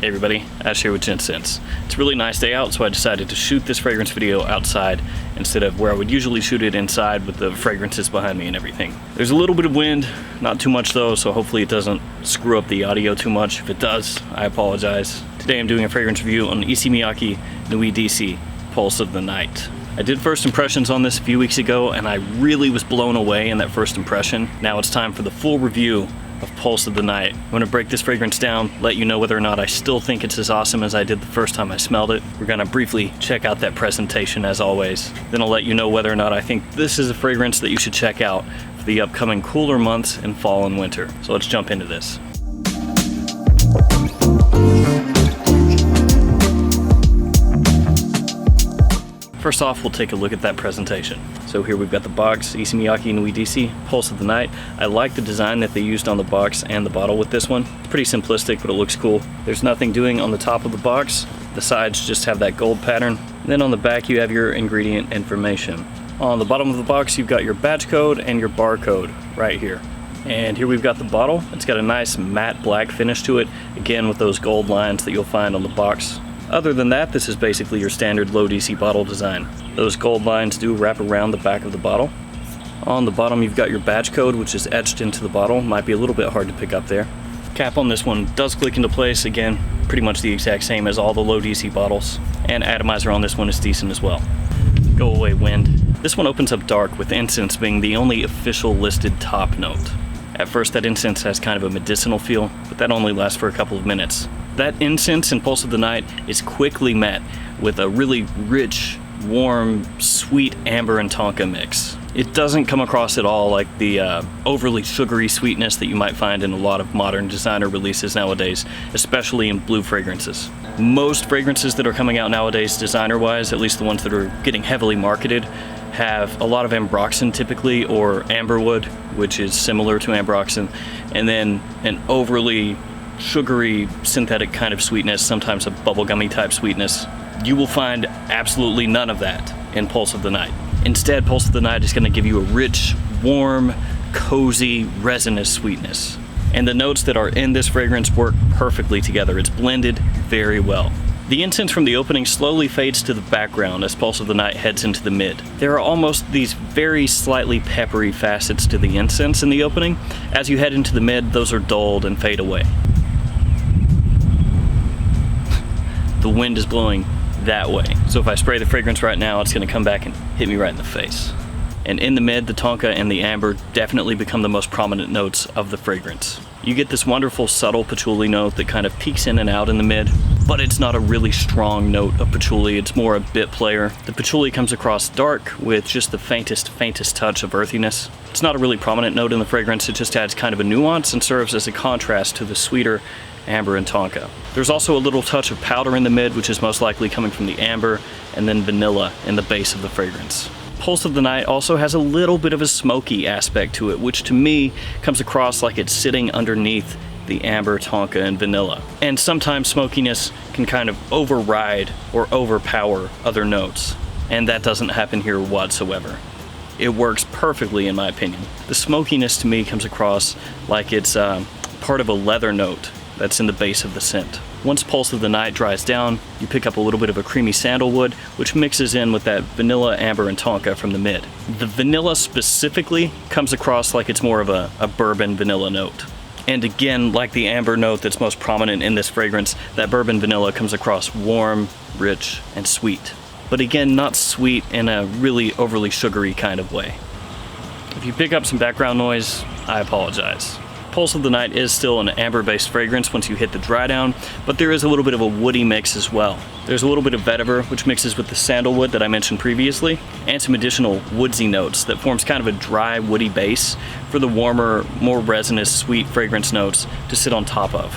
Hey everybody, Ash here with Gents. It's a really nice day out, so I decided to shoot this fragrance video outside instead of where I would usually shoot it inside with the fragrances behind me and everything. There's a little bit of wind, not too much though, so hopefully it doesn't screw up the audio too much. If it does, I apologize. Today I'm doing a fragrance review on Issey Miyake Nuit DC, Pulse of the Night. I did first impressions on this a few weeks ago and I really was blown away in that first impression. Now it's time for the full review of Pulse of the Night. I'm gonna break this fragrance down, let you know whether or not I still think it's as awesome as I did the first time I smelled it. We're gonna briefly check out that presentation as always. Then I'll let you know whether or not I think this is a fragrance that you should check out for the upcoming cooler months in fall and winter. So let's jump into this. First off, we'll take a look at that presentation. So here we've got the box, Issey Miyake Nuit DC, Pulse of the Night. I like the design that they used on the box and the bottle with this one. It's pretty simplistic, but it looks cool. There's nothing doing on the top of the box. The sides just have that gold pattern. And then on the back, you have your ingredient information. On the bottom of the box, you've got your batch code and your barcode right here. And here we've got the bottle. It's got a nice matte black finish to it, again with those gold lines that you'll find on the box. Other than that, this is basically your standard low DC bottle design. Those gold lines do wrap around the back of the bottle. On the bottom you've got your batch code, which is etched into the bottle. Might be a little bit hard to pick up there. Cap on this one does click into place, again, pretty much the exact same as all the low DC bottles. And atomizer on this one is decent as well. Go away, wind. This one opens up dark, with incense being the only official listed top note. At first that incense has kind of a medicinal feel, but that only lasts for a couple of minutes. That incense in Pulse of the Night is quickly met with a really rich, warm, sweet amber and tonka mix. It doesn't come across at all like the overly sugary sweetness that you might find in a lot of modern designer releases nowadays, especially in blue fragrances. Most fragrances that are coming out nowadays, designer-wise, at least the ones that are getting heavily marketed, have a lot of ambroxan typically, or amberwood, which is similar to ambroxan, and then an overly sugary synthetic kind of sweetness, sometimes a bubblegummy type sweetness. You will find absolutely none of that in Pulse of the Night. Instead, Pulse of the Night is going to give you a rich, warm, cozy, resinous sweetness. And the notes that are in this fragrance work perfectly together. It's blended very well. The incense from the opening slowly fades to the background as Pulse of the Night heads into the mid. There are almost these very slightly peppery facets to the incense in the opening. As you head into the mid, those are dulled and fade away. The wind is blowing that way. So if I spray the fragrance right now, it's gonna come back and hit me right in the face. And in the mid, the tonka and the amber definitely become the most prominent notes of the fragrance. You get this wonderful subtle patchouli note that kind of peeks in and out in the mid, but it's not a really strong note of patchouli, it's more a bit player. The patchouli comes across dark with just the faintest touch of earthiness. It's not a really prominent note in the fragrance, it just adds kind of a nuance and serves as a contrast to the sweeter amber and tonka. There's also a little touch of powder in the mid, which is most likely coming from the amber, and then vanilla in the base of the fragrance. Pulse of the Night also has a little bit of a smoky aspect to it, which to me comes across like it's sitting underneath the amber, tonka, and vanilla. And sometimes smokiness can kind of override or overpower other notes, and that doesn't happen here whatsoever. It works perfectly in my opinion. The smokiness to me comes across like it's part of a leather note that's in the base of the scent. Once Pulse of the Night dries down, you pick up a little bit of a creamy sandalwood, which mixes in with that vanilla, amber, and tonka from the mid. The vanilla specifically comes across like it's more of a bourbon vanilla note. And again, like the amber note that's most prominent in this fragrance, that bourbon vanilla comes across warm, rich, and sweet. But again, not sweet in a really overly sugary kind of way. If you pick up some background noise, I apologize. Pulse of the Night is still an amber-based fragrance once you hit the dry down, but there is a little bit of a woody mix as well. There's a little bit of vetiver, which mixes with the sandalwood that I mentioned previously, and some additional woodsy notes that forms kind of a dry, woody base for the warmer, more resinous, sweet fragrance notes to sit on top of.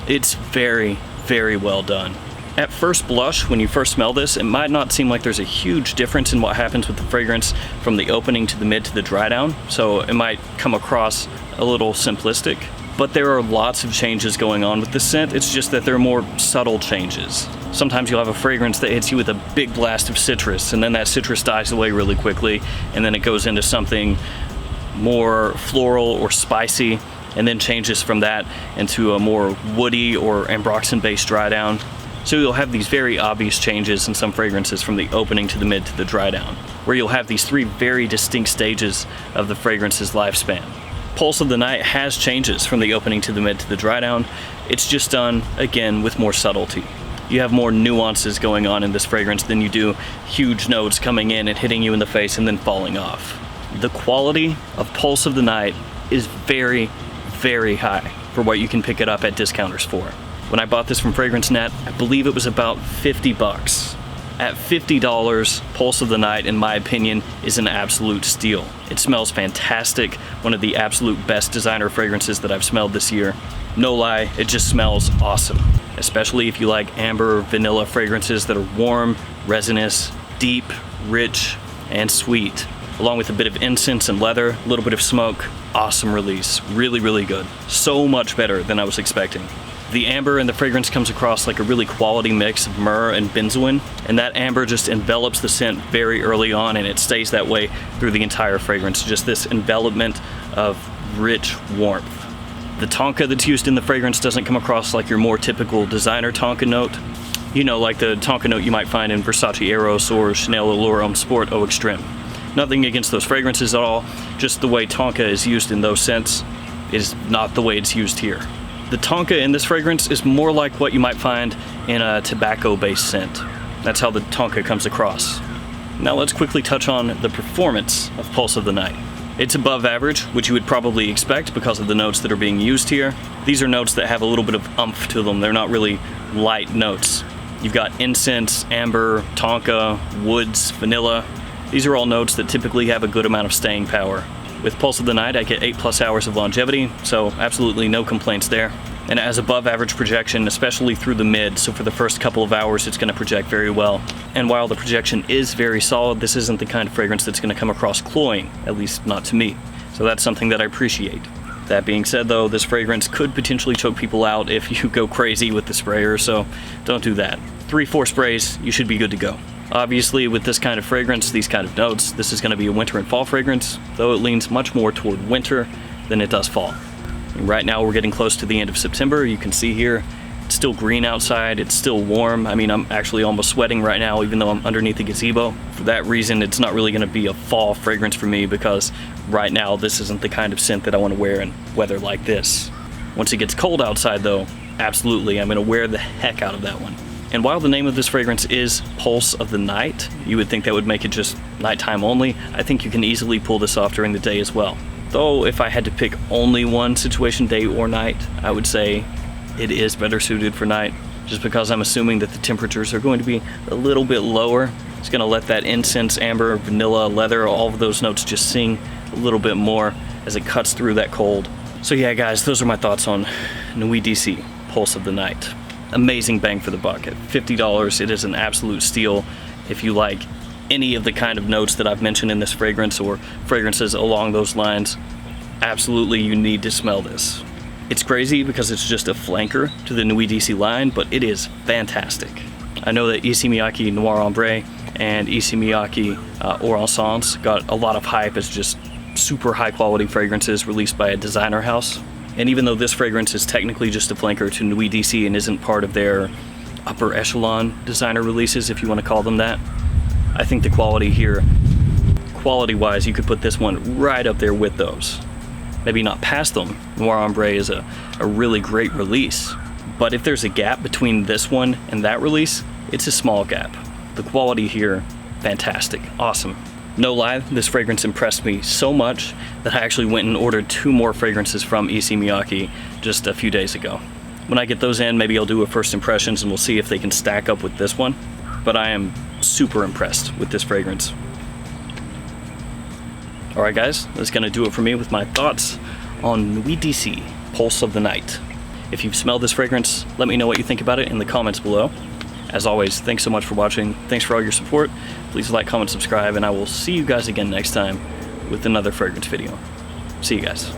It's very, very well done. At first blush, when you first smell this, it might not seem like there's a huge difference in what happens with the fragrance from the opening to the mid to the dry down, so it might come across a little simplistic, but there are lots of changes going on with the scent. It's just that they're more subtle changes. Sometimes you'll have a fragrance that hits you with a big blast of citrus, and then that citrus dies away really quickly, and then it goes into something more floral or spicy, and then changes from that into a more woody or ambroxan-based dry down. So you'll have these very obvious changes in some fragrances from the opening to the mid to the dry down, where you'll have these three very distinct stages of the fragrance's lifespan. Pulse of the Night has changes from the opening to the mid to the dry down. It's just done, again, with more subtlety. You have more nuances going on in this fragrance than you do huge notes coming in and hitting you in the face and then falling off. The quality of Pulse of the Night is very, very high for what you can pick it up at discounters for. When I bought this from FragranceNet, I believe it was about 50 bucks. At $50, Pulse of the Night, in my opinion, is an absolute steal. It smells fantastic, one of the absolute best designer fragrances that I've smelled this year. No lie, it just smells awesome, especially if you like amber, vanilla fragrances that are warm, resinous, deep, rich, and sweet, along with a bit of incense and leather, a little bit of smoke. Awesome release, really, really good. So much better than I was expecting. The amber in the fragrance comes across like a really quality mix of myrrh and benzoin, and that amber just envelops the scent very early on, and it stays that way through the entire fragrance. Just this envelopment of rich warmth. The tonka that's used in the fragrance doesn't come across like your more typical designer tonka note. You know, like the tonka note you might find in Versace Eros or Chanel Allure Homme Sport Eau Extreme. Nothing against those fragrances at all, just the way tonka is used in those scents is not the way it's used here. The tonka in this fragrance is more like what you might find in a tobacco-based scent. That's how the tonka comes across. Now let's quickly touch on the performance of Pulse of the Night. It's above average, which you would probably expect because of the notes that are being used here. These are notes that have a little bit of oomph to them. They're not really light notes. You've got incense, amber, tonka, woods, vanilla. These are all notes that typically have a good amount of staying power. With Pulse of the Night, I get 8+ hours of longevity, so absolutely no complaints there. And it has above average projection, especially through the mid, so for the first couple of hours it's going to project very well. And while the projection is very solid, this isn't the kind of fragrance that's going to come across cloying, at least not to me. So that's something that I appreciate. That being said though, this fragrance could potentially choke people out if you go crazy with the sprayer, so don't do that. 3-4 sprays, you should be good to go. Obviously, with this kind of fragrance, these kind of notes, this is going to be a winter and fall fragrance, though it leans much more toward winter than it does fall. And right now we're getting close to the end of September. You can see here, it's still green outside, it's still warm. I mean, I'm actually almost sweating right now, even though I'm underneath the gazebo. For that reason, it's not really going to be a fall fragrance for me, because right now this isn't the kind of scent that I want to wear in weather like this. Once it gets cold outside though, absolutely, I'm going to wear the heck out of that one. And while the name of this fragrance is Pulse of the Night, you would think that would make it just nighttime only. I think you can easily pull this off during the day as well. Though if I had to pick only one situation, day or night, I would say it is better suited for night, just because I'm assuming that the temperatures are going to be a little bit lower. It's going to let that incense, amber, vanilla, leather, all of those notes just sing a little bit more as it cuts through that cold. So yeah guys, those are my thoughts on Nuit d'Issey, Pulse of the Night. Amazing bang for the buck. At $50, it is an absolute steal if you like any of the kind of notes that I've mentioned in this fragrance or fragrances along those lines. Absolutely, you need to smell this. It's crazy because it's just a flanker to the Nuit d'Issey line, but it is fantastic. I know that Issey Miyake Noir Ombre and Issey Miyake Orange got a lot of hype as just super high quality fragrances released by a designer house. And even though this fragrance is technically just a flanker to Nuit d'Issey and isn't part of their upper echelon designer releases, if you want to call them that, I think the quality here, quality-wise, you could put this one right up there with those. Maybe not past them. Noir Ombre is a really great release. But if there's a gap between this one and that release, it's a small gap. The quality here, fantastic, awesome. No lie, this fragrance impressed me so much that I actually went and ordered 2 more fragrances from Issey Miyake just a few days ago. When I get those in, maybe I'll do a first impressions and we'll see if they can stack up with this one. But I am super impressed with this fragrance. Alright guys, that's gonna do it for me with my thoughts on Nuit d'Issey, Pulse of the Night. If you've smelled this fragrance, let me know what you think about it in the comments below. As always, thanks so much for watching. Thanks for all your support. Please like, comment, subscribe, and I will see you guys again next time with another fragrance video. See you guys.